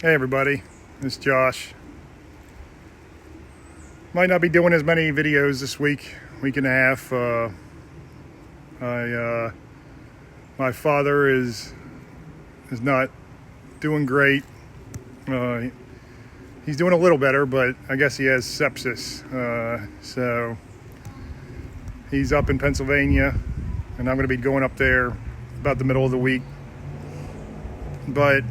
Hey everybody, it's Josh. Might not be doing as many videos this week and a half. My father is not doing great. He's doing a little better, but I guess he has sepsis. So he's up in Pennsylvania, and I'm going to be going up there about the middle of the week. But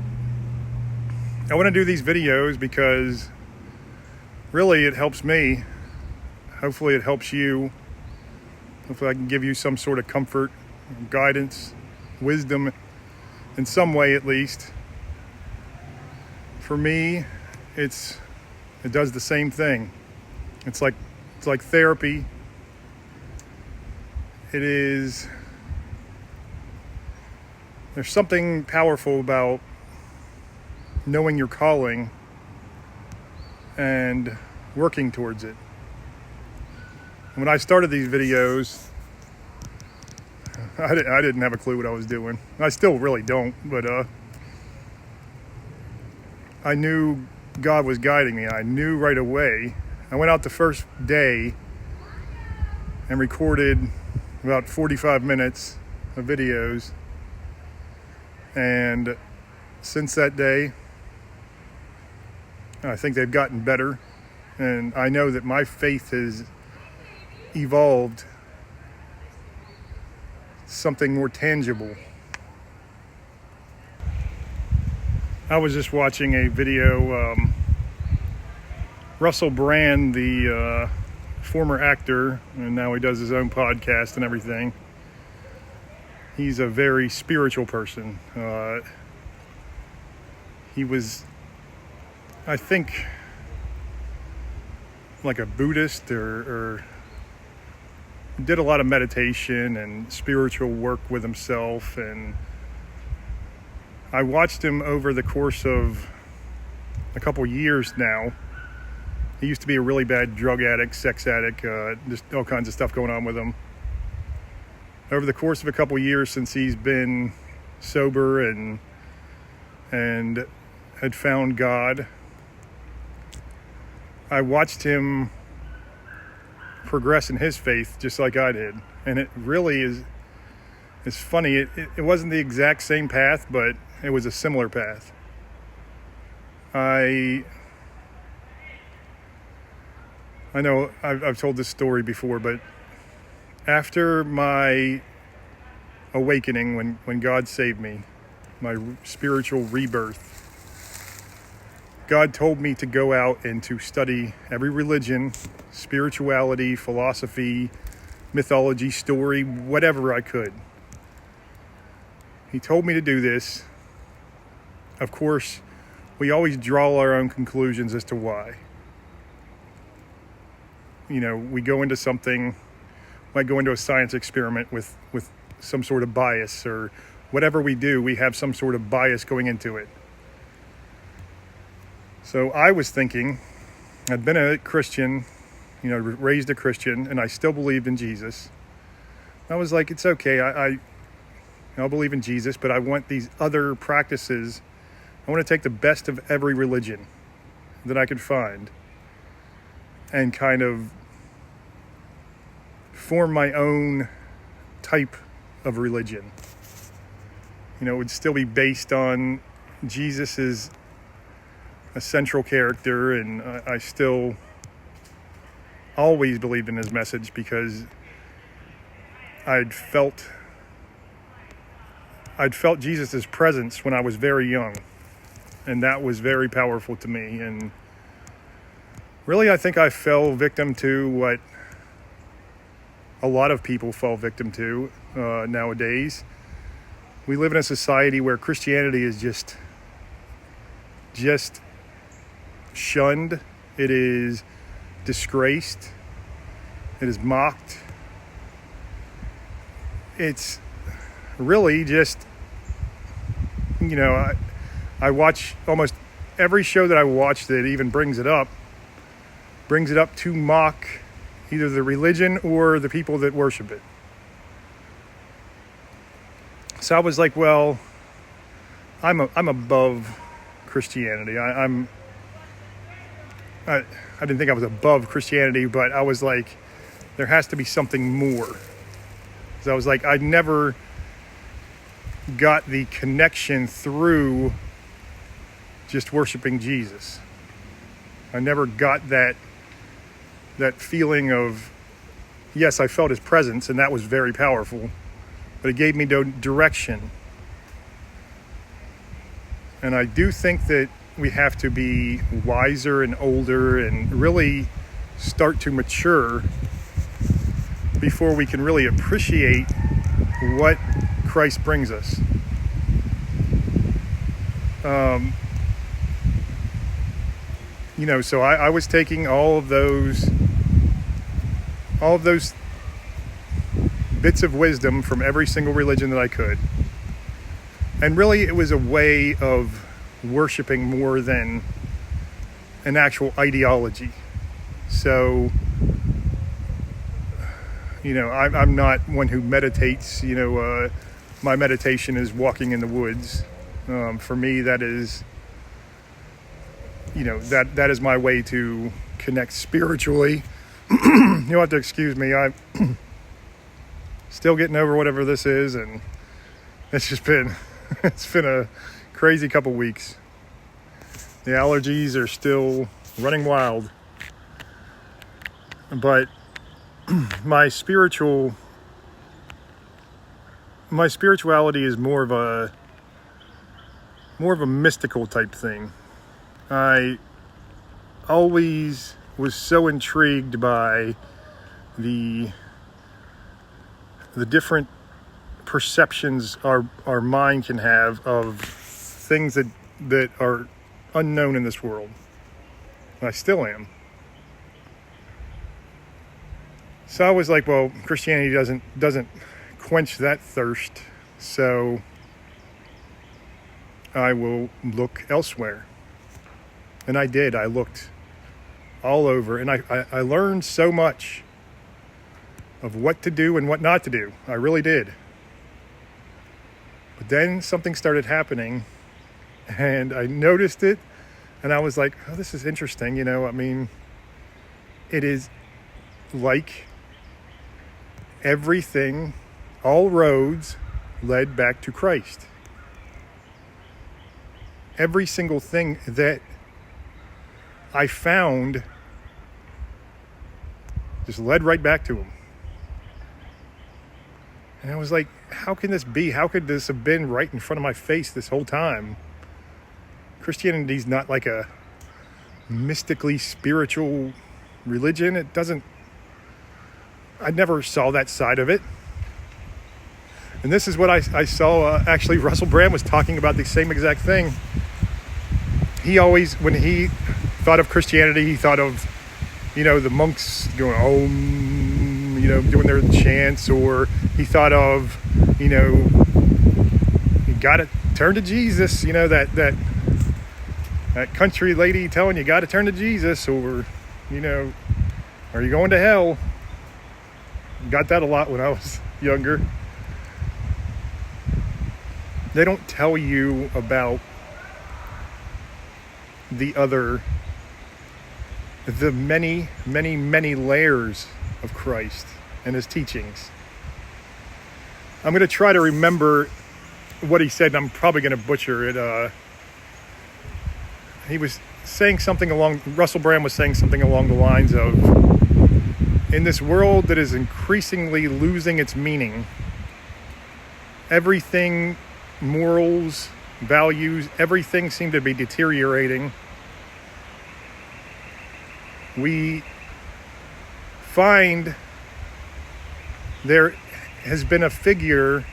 I want to do these videos because really it helps me. Hopefully it helps you. Hopefully I can give you some sort of comfort, guidance, wisdom in some way at least. For me, it does the same thing. It's like therapy. There's something powerful about knowing your calling and working towards it. When I started these videos, I didn't have a clue what I was doing. I still really don't, but I knew God was guiding me. I knew right away. I went out the first day and recorded about 45 minutes of videos, and since that day, I think they've gotten better, and I know that my faith has evolved something more tangible. I was just watching a video. Russell Brand, the former actor, and now he does his own podcast and everything. He's a very spiritual person. He was, I think, like a Buddhist or did a lot of meditation and spiritual work with himself. And I watched him over the course of a couple years now. He used to be a really bad drug addict, sex addict, just all kinds of stuff going on with him. Over the course of a couple years since he's been sober and had found God, I watched him progress in his faith just like I did. And it really is funny. It wasn't the exact same path, but it was a similar path. I know I've told this story before, but after my awakening, when God saved me, my spiritual rebirth, God told me to go out and to study every religion, spirituality, philosophy, mythology, story, whatever I could. He told me to do this. Of course, we always draw our own conclusions as to why. You know, we go into something, might go into a science experiment with some sort of bias, or whatever we do, we have some sort of bias going into it. So I was thinking, I'd been a Christian, raised a Christian, and I still believed in Jesus. I was like, it's okay, I'll believe in Jesus, but I want these other practices. I want to take the best of every religion that I could find and kind of form my own type of religion. It would still be based on Jesus as a central character, and I still always believed in his message because I'd felt Jesus' presence when I was very young, and that was very powerful to me. And really, I think I fell victim to what a lot of people fall victim to nowadays. We live in a society where Christianity is just shunned. It is disgraced. It is mocked. It's really just, I watch almost every show that I watch that even brings it up to mock either the religion or the people that worship it. So I was like, well, I'm above Christianity. I didn't think I was above Christianity, but I was like, there has to be something more. So I was like, I never got the connection through just worshiping Jesus. I never got that feeling of, yes, I felt his presence, and that was very powerful, but it gave me no direction. And I do think that we have to be wiser and older and really start to mature before we can really appreciate what Christ brings us. So I was taking all of those bits of wisdom from every single religion that I could. And really it was a way of worshiping more than an actual ideology. So, I'm not one who meditates. My meditation is walking in the woods. For me, that is, that is my way to connect spiritually. You'll have to excuse me. I'm still getting over whatever this is, and it's been a crazy couple weeks. The allergies are still running wild, but my spirituality is more of a mystical type thing. I always was so intrigued by the different perceptions our mind can have of things that are unknown in this world. And I still am. So I was like, well, Christianity doesn't quench that thirst, so I will look elsewhere. And I did. I looked all over, and I learned so much of what to do and what not to do. I really did. But then something started happening, and I noticed it, and I was like, oh, this is interesting. It is like everything, all roads led back to Christ. Every single thing that I found just led right back to him. And I was like, how can this be? How could this have been right in front of my face this whole time? Christianity's not like a mystically spiritual religion. I never saw that side of it. And this is what I saw. Actually, Russell Brand was talking about the same exact thing. He always, when he thought of Christianity, he thought of, the monks going, Om, doing their chants, or he thought of, you got to turn to Jesus, that country lady telling you got to turn to Jesus, or, are you going to hell? Got that a lot when I was younger. They don't tell you about the many, many, many layers of Christ and his teachings. I'm going to try to remember what he said, and I'm probably going to butcher it. He was saying Russell Brand was saying something along the lines of, in this world that is increasingly losing its meaning, everything, morals, values, everything seem to be deteriorating. We find there has been a figure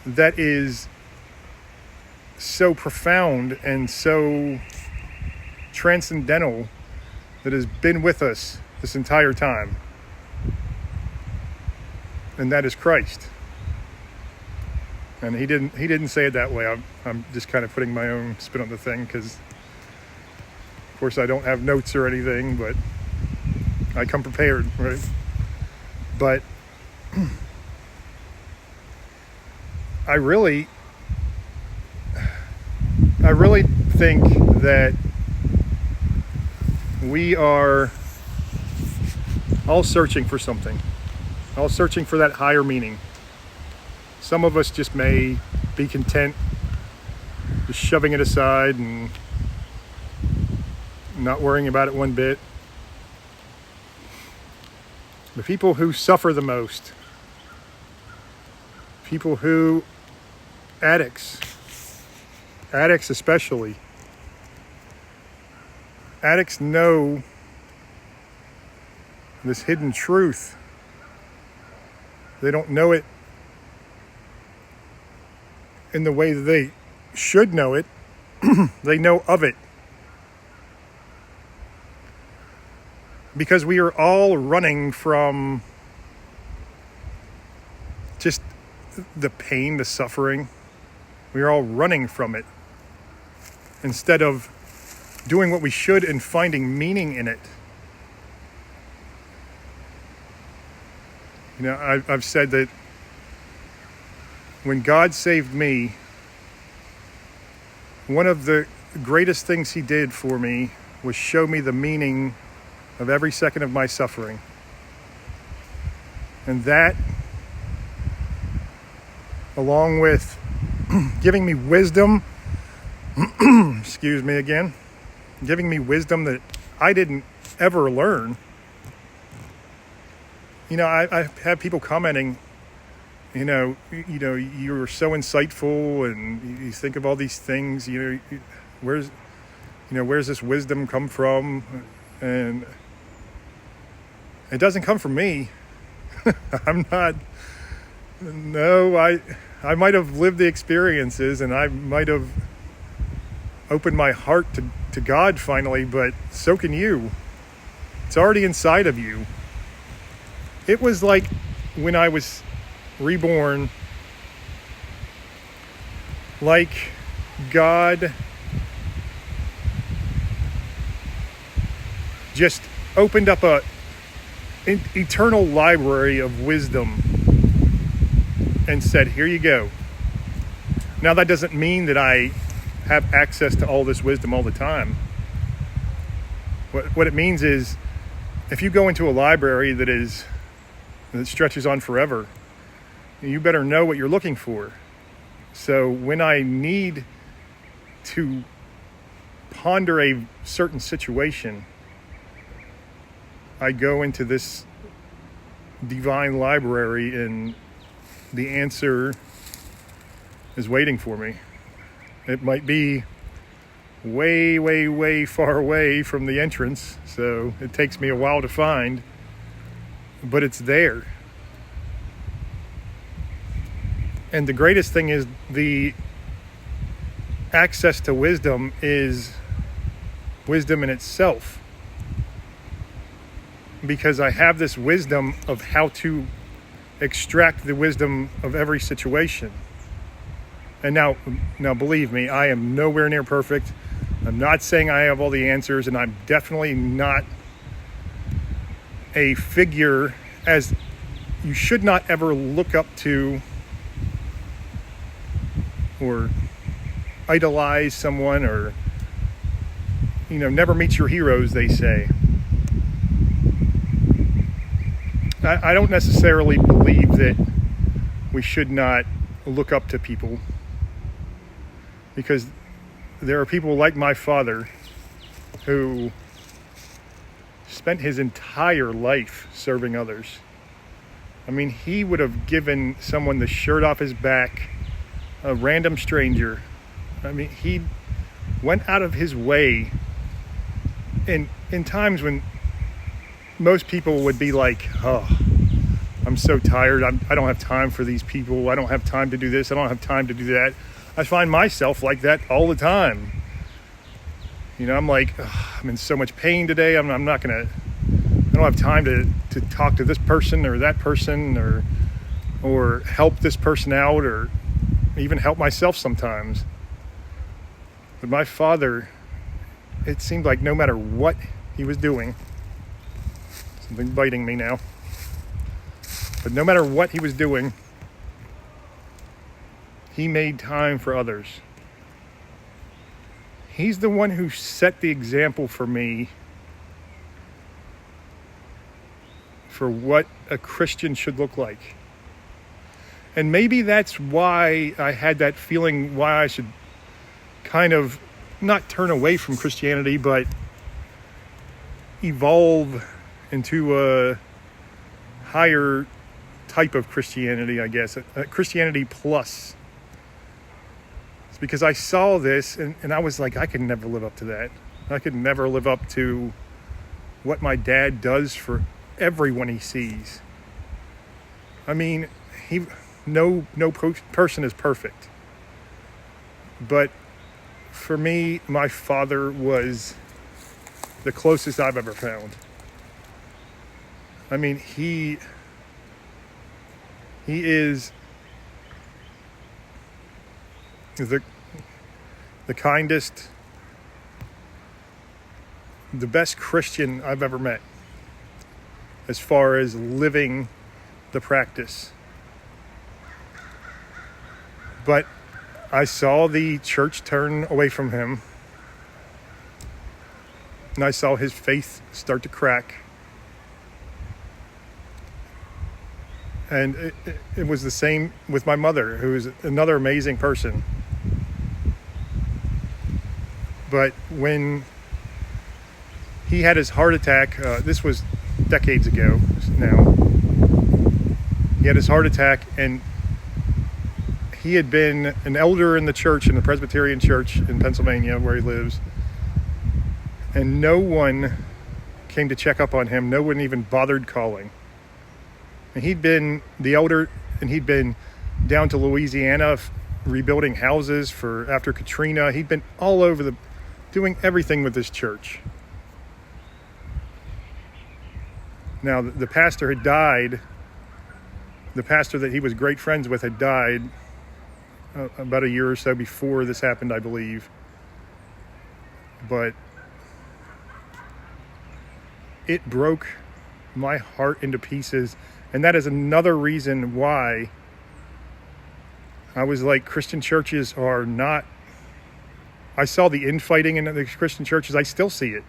that is so profound and so transcendental that has been with us this entire time. And that is Christ. And he didn't say it that way. I'm just kind of putting my own spin on the thing, because of course I don't have notes or anything, but I come prepared, right? But I really think that we are all searching for something, all searching for that higher meaning. Some of us just may be content just shoving it aside and not worrying about it one bit. The people who suffer the most, people who, addicts especially, addicts know this hidden truth. They don't know it in the way that they should know it. They know of it. Because we are all running from just the pain, the suffering. We are all running from it instead of doing what we should and finding meaning in it. You know, I've said that when God saved me, one of the greatest things He did for me was show me the meaning of every second of my suffering. And that, along with giving me wisdom, excuse me again, giving me wisdom that I didn't ever learn. You know, I have people commenting, you know, you're so insightful and you think of all these things, where's this wisdom come from? And it doesn't come from me. I might have lived the experiences and I might have opened my heart to God finally, but so can you. It's already inside of you. It was like when I was reborn, like God just opened up an eternal library of wisdom and said, here you go. Now that doesn't mean that I have access to all this wisdom all the time. What it means is, if you go into a library that stretches on forever, you better know what you're looking for. So when I need to ponder a certain situation, I go into this divine library and the answer is waiting for me. It might be way, way, way far away from the entrance, so it takes me a while to find, but it's there. And the greatest thing is the access to wisdom is wisdom in itself. Because I have this wisdom of how to extract the wisdom of every situation. And now believe me, I am nowhere near perfect. I'm not saying I have all the answers, and I'm definitely not a figure as you should not ever look up to or idolize someone, or never meet your heroes, they say. I don't necessarily believe that we should not look up to people, because there are people like my father who spent his entire life serving others. I mean, he would have given someone the shirt off his back, a random stranger. I mean, he went out of his way in times when most people would be like, oh, I'm so tired. I don't have time for these people. I don't have time to do this. I don't have time to do that. I find myself like that all the time. I'm like, I'm in so much pain today. I don't have time to talk to this person or that person or help this person out, or even help myself sometimes. But my father, it seemed like no matter what he was doing, something biting me now, but no matter what he was doing, he made time for others. he's the one who set the example for me for what a Christian should look like. And maybe that's why I had that feeling why I should kind of not turn away from Christianity, but evolve into a higher type of Christianity, I guess, a Christianity plus. It's because I saw this and I was like, I could never live up to that. I could never live up to what my dad does for everyone he sees. I mean, no person is perfect. But for me, my father was the closest I've ever found. I mean, he is the kindest, the best Christian I've ever met as far as living the practice. But I saw the church turn away from him, and I saw his faith start to crack. And it was the same with my mother, who is another amazing person. But when he had his heart attack, this was decades ago now. He had his heart attack, and he had been an elder in the church, in the Presbyterian church in Pennsylvania, where he lives. And no one came to check up on him. No one even bothered calling. And he'd been the elder, and he'd been down to Louisiana rebuilding houses for after Katrina. He'd been all over doing everything with this church. Now, the pastor had died. The pastor that he was great friends with had died about a year or so before this happened, I believe. But it broke my heart into pieces. And that is another reason why I was like, Christian churches are not... I saw the infighting in the Christian churches. I still see it.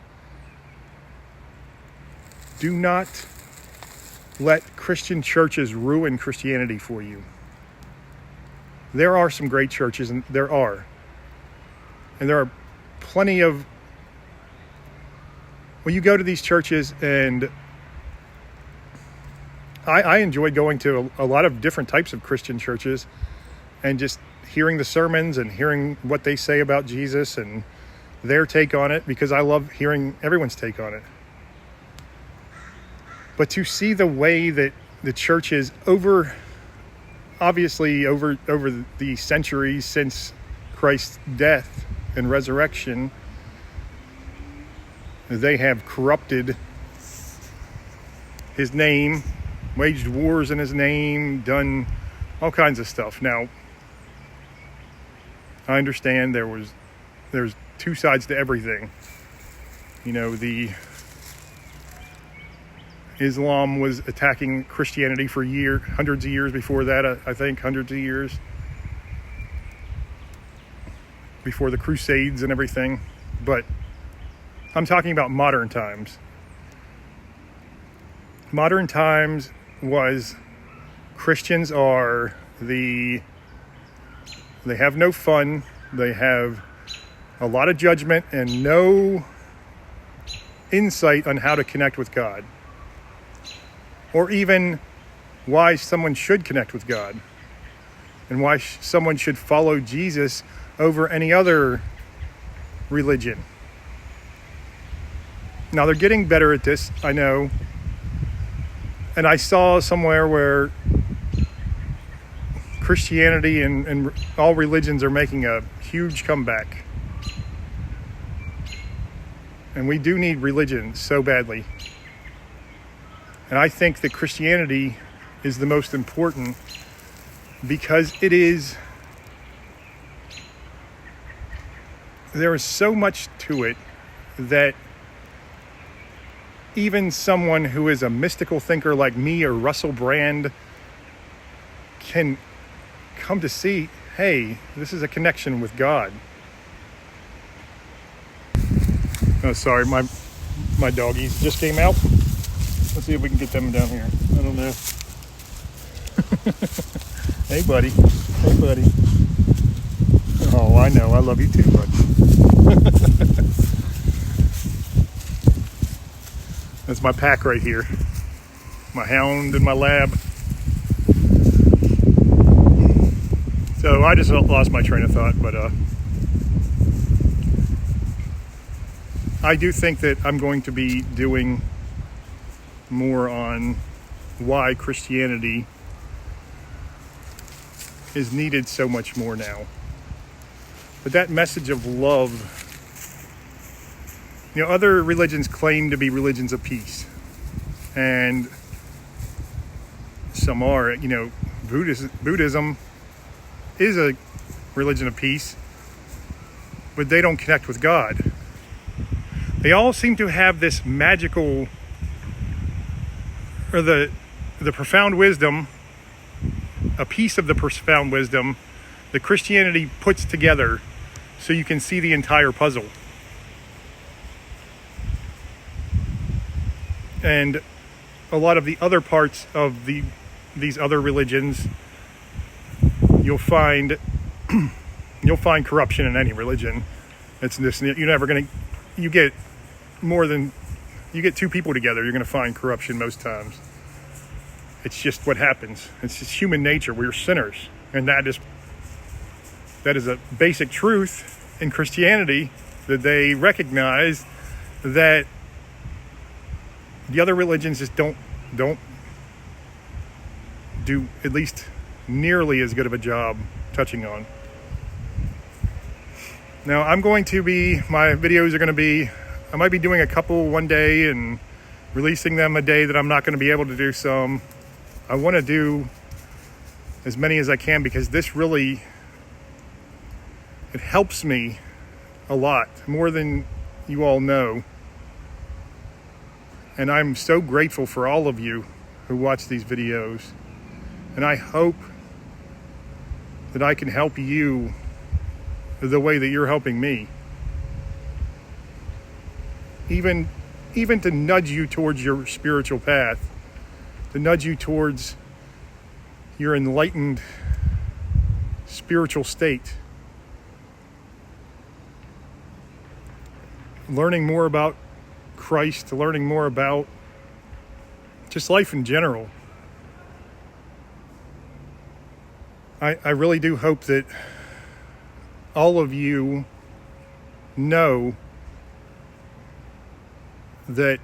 Do not let Christian churches ruin Christianity for you. There are some great churches, and there are. And there are plenty of... When you go to these churches, and I enjoy going to a lot of different types of Christian churches and just hearing the sermons and hearing what they say about Jesus and their take on it, because I love hearing everyone's take on it. But to see the way that the church is obviously over the centuries since Christ's death and resurrection, they have corrupted his name, waged wars in his name, done all kinds of stuff. Now, I understand there's two sides to everything. You know, the Islam was attacking Christianity for hundreds of years before that, I think, hundreds of years. Before the Crusades and everything. But I'm talking about modern times. Modern times was Christians they have no fun, they have a lot of judgment and no insight on how to connect with God, or even why someone should connect with God and why someone should follow Jesus over any other religion. Now, they're getting better at this, I know. And I saw somewhere where Christianity and all religions are making a huge comeback. And we do need religion so badly. And I think that Christianity is the most important because there is so much to it that even someone who is a mystical thinker like me or Russell Brand can come to see, hey, this is a connection with God. Oh, sorry, my doggies just came out. Let's see if we can get them down here. I don't know. Hey, buddy. Hey, buddy. Oh, I know. I love you too, bud. That's my pack right here. My hound and my lab. So I just lost my train of thought, but I do think that I'm going to be doing more on why Christianity is needed so much more now. But that message of love, other religions claim to be religions of peace. And some are, Buddhism is a religion of peace, but they don't connect with God. They all seem to have this magical, or the profound wisdom, a piece of the profound wisdom that Christianity puts together so you can see the entire puzzle. And a lot of the other parts of these other religions, you'll find corruption in any religion. It's this, you get two people together, you're going to find corruption most times. It's just what happens. It's just human nature. We're sinners. And that is a basic truth in Christianity, that they recognize that the other religions just don't do at least nearly as good of a job touching on. Now, my videos are going to be, I might be doing a couple one day and releasing them a day that I'm not going to be able to do some. I want to do as many as I can, because this really, it helps me a lot, more than you all know. And I'm so grateful for all of you who watch these videos. And I hope that I can help you the way that you're helping me. Even to nudge you towards your spiritual path, to nudge you towards your enlightened spiritual state. Learning more about Christ, learning more about just life in general. I really do hope that all of you know that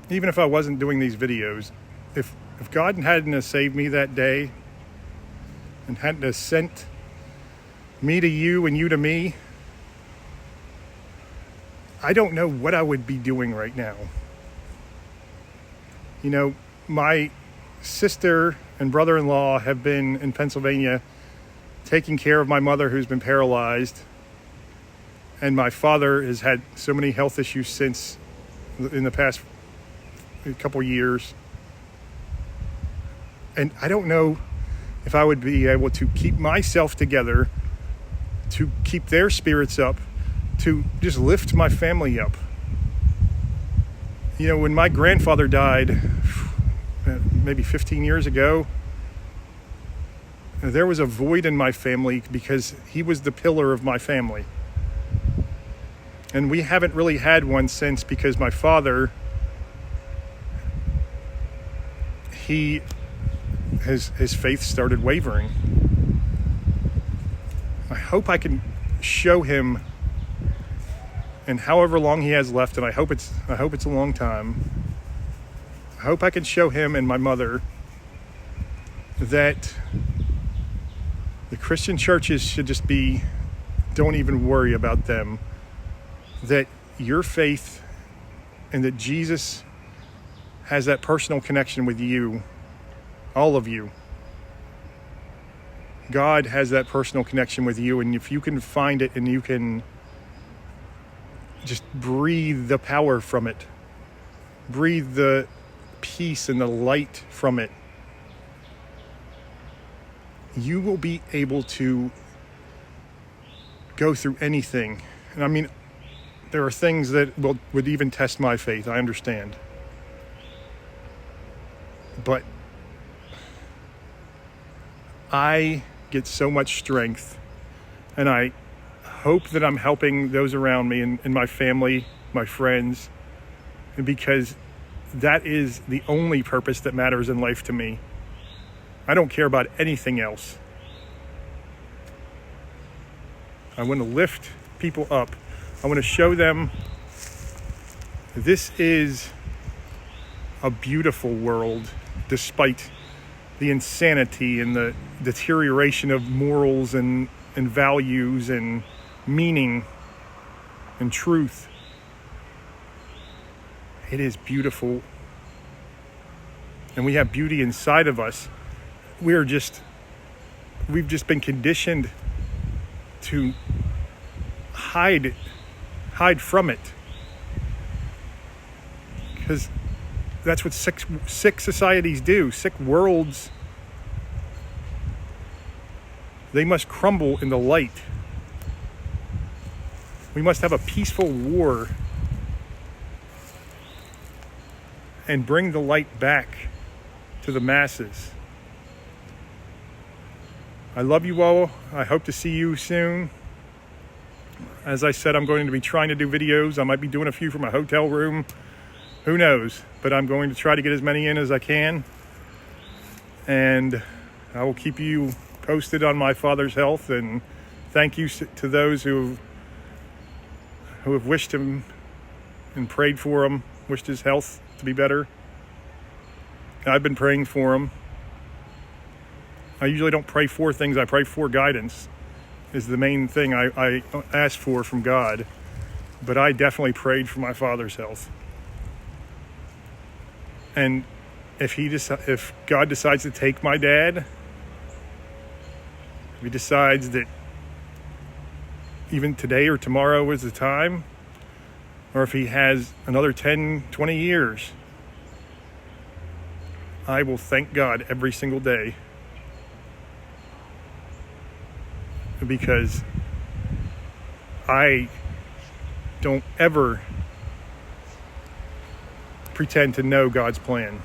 even if I wasn't doing these videos, if God hadn't have saved me that day and hadn't have sent me to you and you to me, I don't know what I would be doing right now. My sister and brother-in-law have been in Pennsylvania taking care of my mother, who's been paralyzed. And my father has had so many health issues since in the past couple years. And I don't know if I would be able to keep myself together, to keep their spirits up, to just lift my family up. When my grandfather died, maybe 15 years ago, there was a void in my family because he was the pillar of my family. And we haven't really had one since, because my father, his faith started wavering. I hope I can show him, and however long he has left, and I hope it's a long time, I hope I can show him and my mother that the Christian churches should just be, don't even worry about them. That your faith and that Jesus has that personal connection with you, all of you. God has that personal connection with you, and if you can find it and you can just breathe the power from it, breathe the peace and the light from it, you will be able to go through anything. And I mean, there are things that would even test my faith. I understand. But I get so much strength, and I hope that I'm helping those around me and my family, my friends, and because that is the only purpose that matters in life to me. I don't care about anything else. I want to lift people up. I want to show them this is a beautiful world, despite the insanity and the deterioration of morals and values and meaning and truth. It is beautiful. And we have beauty inside of us. We've just been conditioned to hide from it. Because that's what sick societies do. Sick worlds, they must crumble in the light. We must have a peaceful war and bring the light back to the masses. I love you all. I hope to see you soon. As I said, I'm going to be trying to do videos. I might be doing a few from my hotel room. Who knows? But I'm going to try to get as many in as I can. And I will keep you posted on my father's health. And thank you to those who have wished him and prayed for him, wished his health to be better. I've been praying for him. I usually don't pray for things. I pray for guidance is the main thing I ask for from God. But I definitely prayed for my father's health. And if God decides to take my dad, if he decides that even today or tomorrow is the time, or if he has another 10, 20 years, I will thank God every single day. Because I don't ever pretend to know God's plan.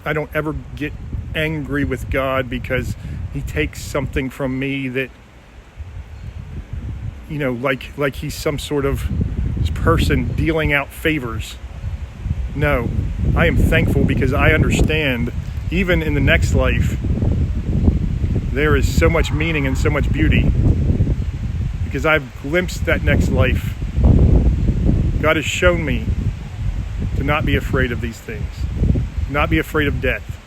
I don't ever get angry with God because he takes something from me that, like he's some sort of person dealing out favors. No, I am thankful because I understand even in the next life, there is so much meaning and so much beauty because I've glimpsed that next life. God has shown me to not be afraid of these things, not be afraid of death.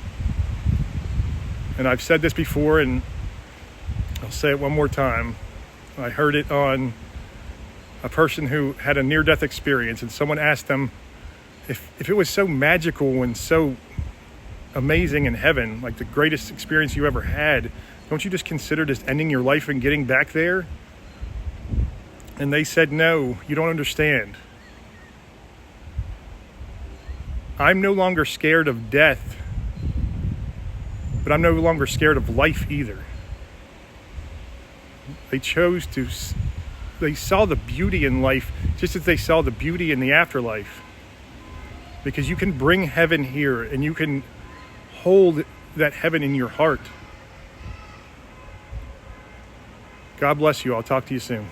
And I've said this before, and I'll say it one more time. I heard it on a person who had a near-death experience, and someone asked them if it was so magical and so amazing in heaven, like the greatest experience you ever had, don't you just consider just ending your life and getting back there? And they said, no, you don't understand. I'm no longer scared of death, but I'm no longer scared of life either. They saw the beauty in life just as they saw the beauty in the afterlife. Because you can bring heaven here and you can hold that heaven in your heart. God bless you. I'll talk to you soon.